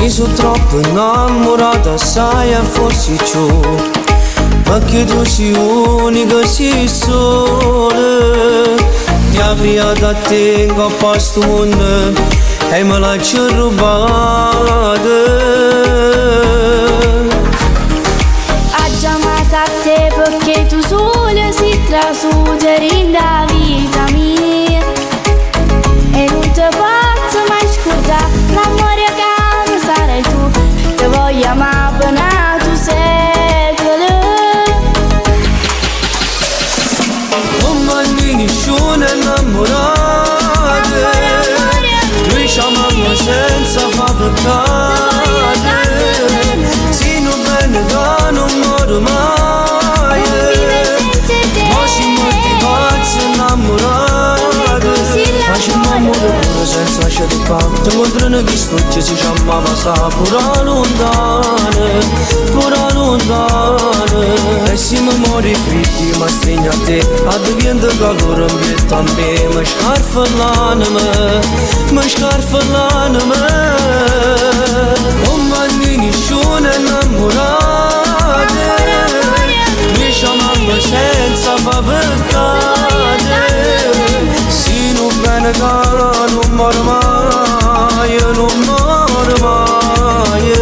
Mi sono troppo innamorata, sai, e forse ciò, ma che tu sei unica, sei sola. Ti avrei da te in questo mondo e me l'hai rubata. Ha chiamato a te perché tu sola si trasudere in la vita mia e non ti posso mai scordare l'amore che mi sarai tu. Ti voglio amare per tu secolo. Come nessuno è innamorato, noi ci amiamo senza far peccare. Se non bene da non muore mai, ma si molti pazzi innamorati. Facciamo amore pure senza lasciare fare. Ti incontrano chi stucci si chiamava sa pura lontane, pura lontane. E si mi muore fritti ma stringe a te, a diventa calore in vita a me. Mi scarfa l'anima, mi scarfa l'anima. Come nessuno è innamorato, noi ci amiamo senza far peccare. Se non bene cara non muore mai, non muore mai.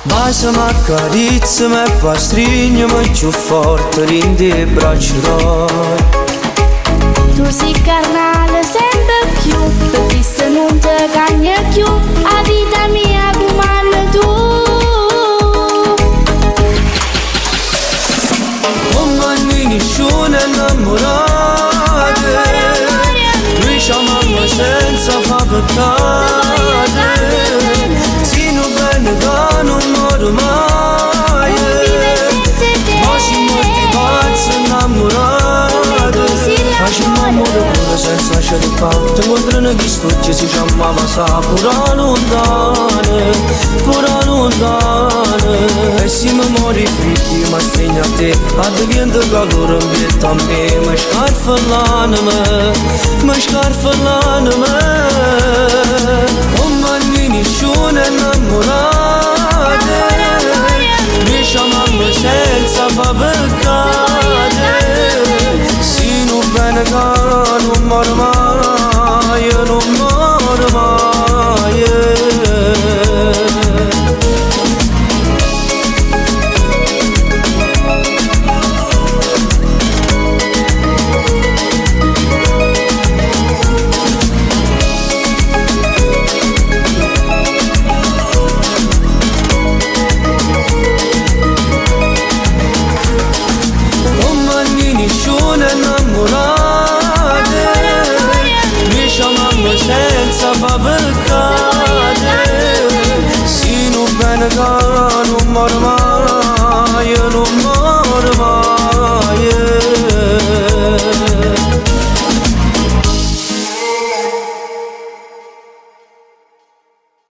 Basta mi accarezza e poi stringermi più forte in te braccia. Tu sei carnale sempre più, perché se non ti cagna più, la vita mia comanda tu. Come nessuno è innamorato, noi ci amiamo senza far peccare. Se non bene da non muore mai, ma si molti pazzi innamorati. Facciamo amore pure senza lasciare fare. Ti incontrano chi stucci si chiamava sa pura lontane, pura lontane. E se mi muori fritti ma stringe a te, a diventa calore in vita a me. Mi scarfa l'anima, mi scarfa l'anima.